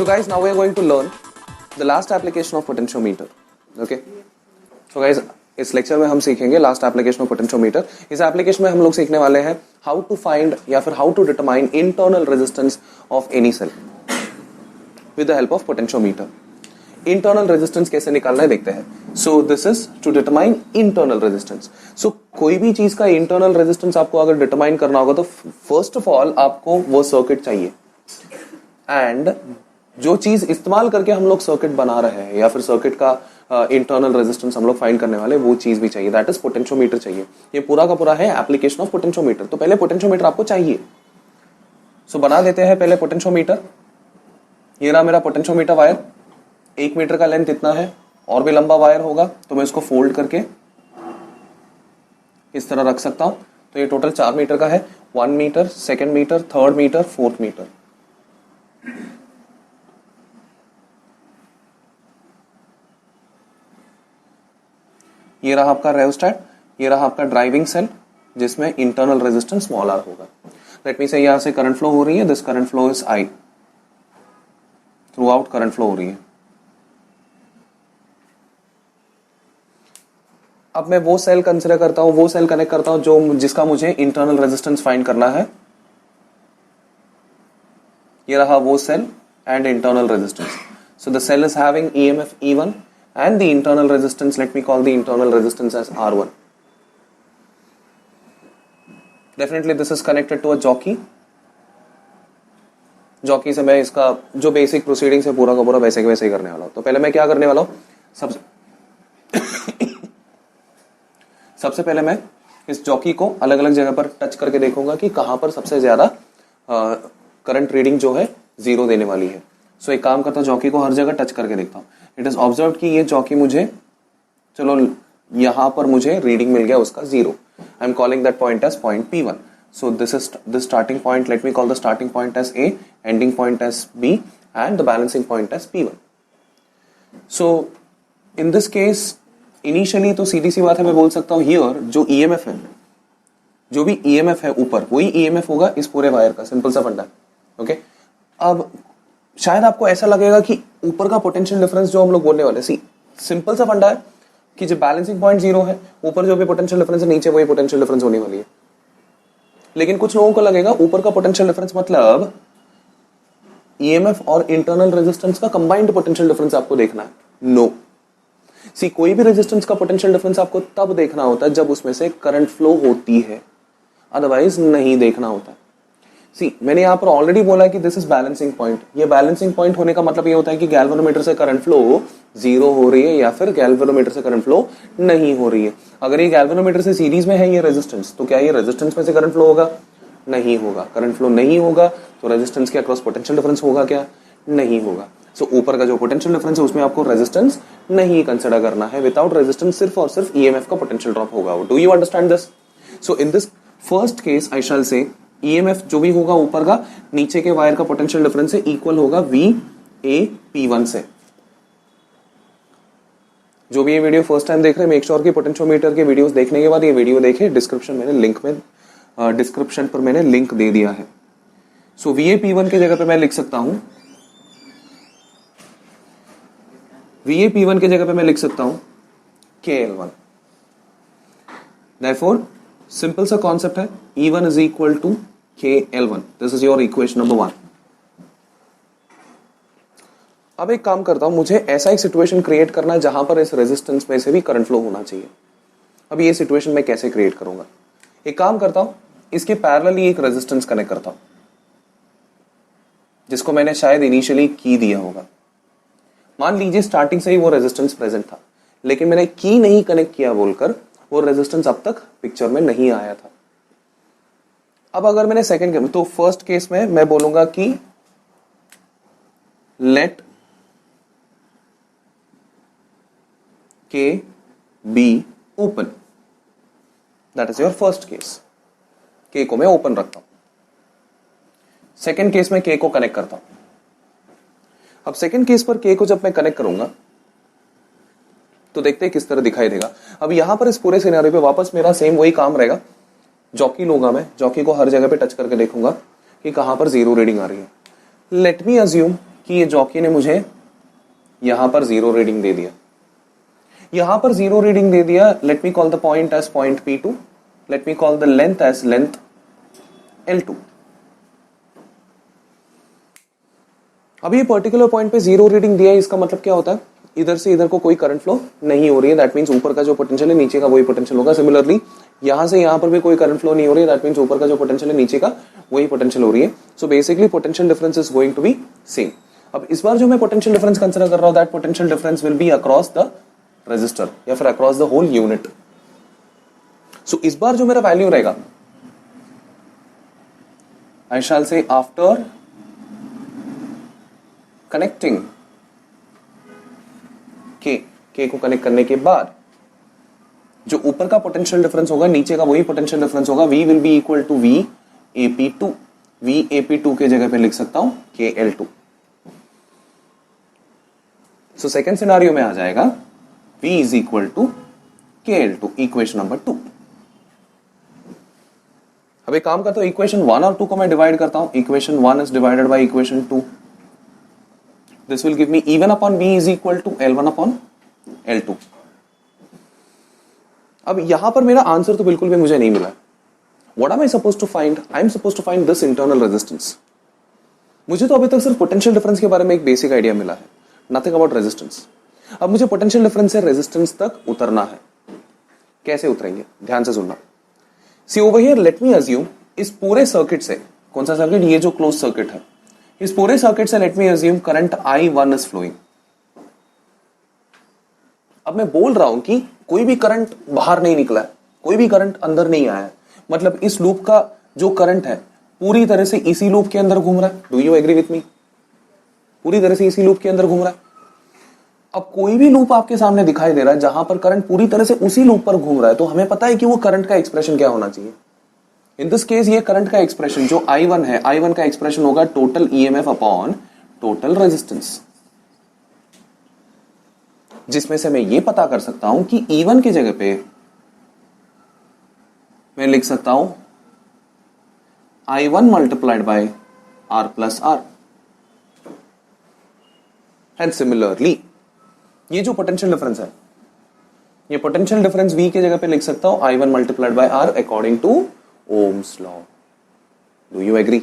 So guys, now we are going to learn the last application of potentiometer. Okay. So guys, इस lecture में हम सीखेंगे last application of potentiometer. इस application में हम लोग सीखने वाले हैं हाउ टू फाइंड या फिर how to determine internal resistance of any cell with the help of potentiometer. Internal resistance कैसे निकालना है देखते हैं. So this is to determine internal resistance. So कोई भी चीज का इंटरनल रेजिस्टेंस आपको अगर डिटरमाइन करना होगा तो फर्स्ट ऑफ ऑल आपको वो सर्किट चाहिए, एंड जो चीज इस्तेमाल करके हम लोग सर्किट बना रहे हैं या फिर सर्किट का इंटरनल रेजिस्टेंस हम लोग फाइंड करने वाले वो चीज भी चाहिए, दैट इज पोटेंशियोमीटर चाहिए. ये पूरा का पूरा है एप्लीकेशन ऑफ पोटेंशियोमीटर. तो पहले पोटेंशियोमीटर आपको चाहिए. सो बना देते हैं पहले पोटेंशियोमीटर. ये रहा मेरा पोटेंशियोमीटर वायर. 1 मीटर का लेंथ इतना है, और भी लंबा वायर होगा तो मैं इसको फोल्ड करके इस तरह रख सकता हूं. तो ये टोटल 4 मीटर का है. 1 metre, 2nd metre, 3rd metre, 4th metre. ये रहा आपका रेयोस्टैट. ये रहा आपका ड्राइविंग सेल जिसमें इंटरनल रेजिस्टेंस स्मॉल आर होगा. लेट मी से यहां से करंट फ्लो हो रही है. This current flow is I. Through out current flow हो रही है. अब मैं वो सेल कंसिडर करता हूं, वो सेल कनेक्ट करता हूं जो जिसका मुझे इंटरनल रेजिस्टेंस फाइंड करना है. ये रहा वो cell and internal resistance. So the cell is having EMF E1 and the internal resistance, let me call the internal resistance as R1. Definitely this is connected to a jockey. Jockey से मैं इसका जो basic proceeding है पूरा का पूरा वैसे के वैसे ही करने वाला हूं. तो पहले मैं क्या करने वाला हूं, सबसे पहले मैं इस जॉकी को अलग अलग जगह पर टच करके देखूंगा कि कहां पर सबसे ज्यादा करंट रीडिंग जो है 0 देने वाली है. सो एक काम करता हूं, जॉकी को हर जगह टच करके देखता हूं. इट इज ऑब्जर्व कि ये जॉकी मुझे, चलो यहां पर मुझे रीडिंग मिल गया उसका 0. I am calling that point as point P1. So this is the starting point. Let me call the starting point as A, ending point as B and the balancing point as P1. So in this case initially तो सीधी सी बात है, मैं बोल सकता हूं here जो EMF है, जो भी EMF है ऊपर, वही EMF होगा इस पूरे वायर का. सिंपल सा फंडा. ओके. अब शायद आपको ऐसा लगेगा कि ऊपर का पोटेंशियल डिफरेंस जो हम लोग बोलने वाले, सी सिंपल सा फंडा है कि जब बैलेंसिंग पॉइंट 0 है, ऊपर जो भी पोटेंशियल डिफरेंस है नीचे वही पोटेंशियल डिफरेंस होने वाली है. लेकिन कुछ लोगों को लगेगा ऊपर का पोटेंशियल डिफरेंस मतलब EMF और इंटरनल रेजिस्टेंस का कंबाइंड पोटेंशियल डिफरेंस आपको देखना है. नो. सी कोई भी रेजिस्टेंस का पोटेंशियल डिफरेंस आपको तब देखना होता है जब उसमें से करंट फ्लो होती है, अदरवाइज नहीं देखना होता. सी मैंने यहां पर ऑलरेडी बोला कि दिस इज बैलेंसिंग पॉइंट. ये बैलेंसिंग पॉइंट होने का मतलब ये होता है कि गैल्वेनोमीटर से करंट फ्लो 0 हो रही है या फिर गैल्वेनोमीटर से करंट फ्लो नहीं हो रही है. अगर ये गैल्वेनोमीटर से सीरीज में है ये रेजिस्टेंस, तो क्या ये रेजिस्टेंस में से करंट फ्लो होगा? नहीं होगा. करंट फ्लो नहीं होगा तो रेजिस्टेंस के अक्रॉस पोटेंशियल डिफरेंस होगा क्या? नहीं होगा. सो ऊपर का जो पोटेंशियल डिफरेंस है उसमें आपको रेजिस्टेंस नहीं कंसिडर करना है. विदाउट रेजिस्टेंस सिर्फ और सिर्फ EMF का पोटेंशियल ड्रॉप होगा. Do you understand this? So in this first case I shall say EMF जो भी होगा ऊपर का नीचे के वायर का पोटेंशियल डिफरेंस से इक्वल होगा VA-P1 से. जो भी ये वीडियो फर्स्ट टाइम देख रहे हैं, मेक श्योर कि पोटेंशियोमीटर के वीडियोस देखने के बाद ये वीडियो देखें. डिस्क्रिप्शन पर मैंने लिंक दे दिया है. सो VA-P1 की जगह पे मैं लिख सकता हूं, VA-P1 की जगह पे मैं लिख सकता हूं KL1. Therefore सिंपल सा कॉन्सेप्ट है, E1 is equal to KL1. This is your equation number 1. अब एक काम करता हूं, मुझे ऐसा एक सिचुएशन क्रिएट करना है जहां पर इस रेजिस्टेंस में से भी करंट फ्लो होना चाहिए. अब ये सिचुएशन मैं कैसे क्रिएट करूंगा? एक काम करता हूं, इसके पैरेलली एक रेजिस्टेंस कनेक्ट करता हूं जिसको मैंने शायद इनिशियली की दिया होगा. मान लीजिए स्टार्टिंग से ही वो रेजिस्टेंस प्रेजेंट था, लेकिन मैंने की नहीं कनेक्ट किया बोलकर वो रेजिस्टेंस अब तक पिक्चर में नहीं आया था. अब अगर मैंने सेकंड केस, तो फर्स्ट केस में मैं बोलूंगा कि लेट के be open. That is your first case. के को मैं ओपन रखता हूं. सेकंड केस में के को कनेक्ट करता हूं. अब सेकंड केस पर के को जब मैं कनेक्ट करूंगा तो देखते हैं किस तरह दिखाई देगा. अब यहां पर इस पूरे सिनेरियो पे वापस मेरा सेम वही काम रहेगा. जॉकी लूंगा मैं, जॉकी को हर जगह पे टच करके देखूंगा कि कहां पर 0 रीडिंग आ रही है. लेट मी अज्यूम कि ये जॉकी ने मुझे यहां पर 0 रीडिंग दे दिया, यहां पर 0 रीडिंग दे दिया. Let me call the point as point P2, let me call the length as length L2. अभी ये पर्टिकुलर पॉइंट पे 0 रीडिंग दिया है, इसका मतलब क्या होता है, इधर से इधर को कोई करंट फ्लो नहीं हो रही है. दैट मींस ऊपर का जो पोटेंशियल है नीचे का वही पोटेंशियल होगा. सिमिलरली यहां से यहां पर भी कोई करंट फ्लो नहीं हो रही है. दैट मींस ऊपर का जो पोटेंशियल है नीचे का वही पोटेंशियल हो रही है. So basically potential difference is going to be same. अब इस बार जो मैं पोटेंशियल डिफरेंस कंसीडर कर रहा हूं, that potential difference will be across the resistor या फिर across the whole unit. So इस बार जो मेरा वैल्यू रहेगा, आई शैल से आफ्टर कनेक्टिंग के को कनेक्ट करने के बाद जो ऊपर का पोटेंशियल डिफरेंस होगा नीचे का वही पोटेंशियल डिफरेंस होगा. V will be equal to VAP2. VAP2 के जगह पे लिख सकता हूं KL2. सो सेकेंड सिनारियो में आ जाएगा V is equal to KL2, equation number 2. अब एक काम करता हूं, इक्वेशन 1 और 2 को मैं डिवाइड करता हूं. Equation 1 is divided by equation 2. This will give me E1 upon V is equal to L1 upon L2. अब यहां पर मेरा आंसर तो बिल्कुल भी मुझे नहीं मिला. What am I suppose to find? I am suppose to find this internal resistance. मुझे तो अभी तक सिर्फ पोटेंशियल डिफरेंस के बारे में एक बेसिक आइडिया मिला है, नथिंग अबाउट रेजिस्टेंस. अब मुझे पोटेंशियल डिफरेंस से रेजिस्टेंस तक उतरना है. कैसे उतरेंगे, ध्यान से सुनना. See over here let me assume इस पूरे सर्किट से, कौन सा सर्किट, ये जो क्लोज सर्किट है, इस पूरे सर्किट से let me assume current I1 is flowing. अब मैं बोल रहा हूं कि कोई भी करंट बाहर नहीं निकला है, कोई भी करंट अंदर नहीं आया है. मतलब इस लूप का जो करंट है पूरी तरह से इसी लूप के अंदर घूम रहा है. Do you agree with me? पूरी तरह से इसी लूप के अंदर घूम रहा है. अब कोई भी लूप आपके सामने दिखाई दे रहा है जहां पर करंट पूरी तरह से उसी लूप पर घूम रहा है, तो हमें पता है कि वो करंट का एक्सप्रेशन क्या होना चाहिए. इन दिस केस ये करंट का एक्सप्रेशन जो I1 है, I1 का एक्सप्रेशन होगा total EMF upon total resistance, जिसमें से मैं ये पता कर सकता हूं कि E1 की जगह पे मैं लिख सकता हूं I1 multiplied by R plus R. And similarly ये जो पोटेंशियल डिफरेंस है, ये पोटेंशियल डिफरेंस V की जगह पे लिख सकता हूं I1 multiplied by R according to Ohm's law. Do you agree?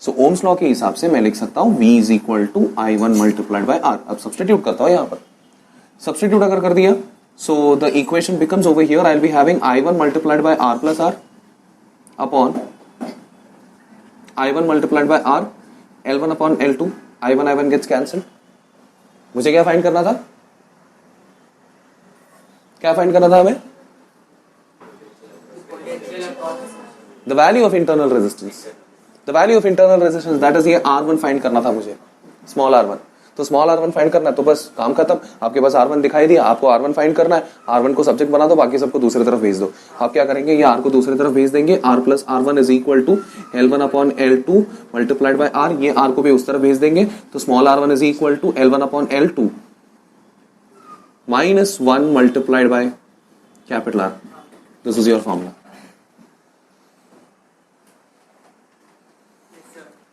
So Ohm's law के हिसाब से मैं लिख सकता हूं V is equal to I1 multiplied by R. अब सब्स्टिट्यूट करता हूं, यहां पर सब्स्टिट्यूट अगर कर दिया, so the equation becomes over here I will be having I1 multiplied by R plus R upon I1 multiplied by R L1 upon L2. I1 gets cancelled. मुझे क्या फाइंड करना था, क्या फाइंड करना था हमें? The value of internal resistance. The value of internal resistance that is ये R1 find करना था मुझे, स्मॉल R1. तो स्मॉल R1 फाइंड करना है तो बस काम खत्म. आपके पास R1 दिखाई दिया, आपको R1 फाइंड करना है. R1 को सब्जेक्ट बना दो, बाकी सबको दूसरी तरफ भेज दो. आप क्या करेंगे, ये R को दूसरी तरफ भेज देंगे. R plus R1 is equal to L1 upon L2 multiplied by R. ये R को भी उस तरफ भेज देंगे, तो small R1 is equal to L1 upon L2 minus 1 multiplied by capital R. This is your formula.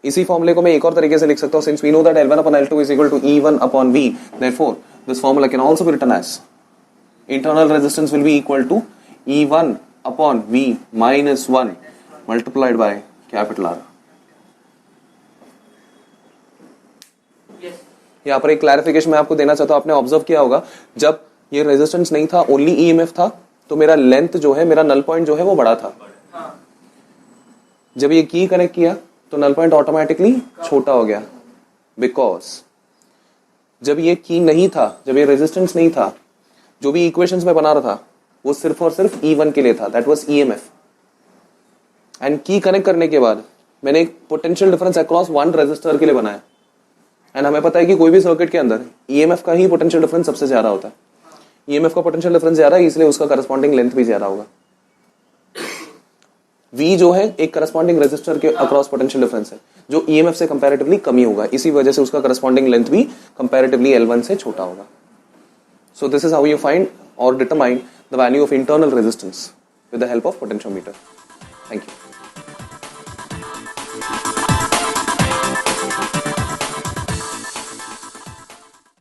इसी फॉर्मूले को मैं एक और तरीके से लिख सकता हूं. Since we know that L1 upon L2 is equal to E1 upon V, therefore this formula can also be written as internal resistance will be equal to E1 upon V minus 1 multiplied by capital R. यहाँ पर एक clarification मैं आपको देना चाहता हूं. आपने observe किया होगा जब ये रेजिस्टेंस नहीं था, ओनली EMF था, तो मेरा लेंथ जो है, मेरा नल पॉइंट जो है वो बड़ा था. जब ये की कनेक्ट किया तो नल पॉइंट ऑटोमेटिकली छोटा हो गया, बिकॉज जब ये की नहीं था, जब ये रेजिस्टेंस नहीं था, जो भी इक्वेशंस में बना रहा था वो सिर्फ और सिर्फ E1 के लिए था, that was EMF. And key connect करने के बाद मैंने एक potential difference across one resistor के लिए बनाया. एंड हमें पता है कि कोई भी सर्किट के अंदर EMF का ही पोटेंशियल डिफरेंस सबसे ज्यादा होता है. EMF का पोटेंशियल डिफरेंस ज्यादा है, इसलिए उसका करस्पॉन्डिंग लेंथ भी ज्यादा होगा. V जो है एक करस्पॉन्डिंग रेजिस्टर के अक्रॉस पोटेंशियल डिफरेंस है, जो EMF से कंपैरेटिवली कम ही होगा. इसी वजह से उसका करस्पॉन्डिंग लेंथ भी कंपैरेटिवली L1 से छोटा होगा. So this is how you find और determine the value of internal resistance with the help of potentiometer. Thank you.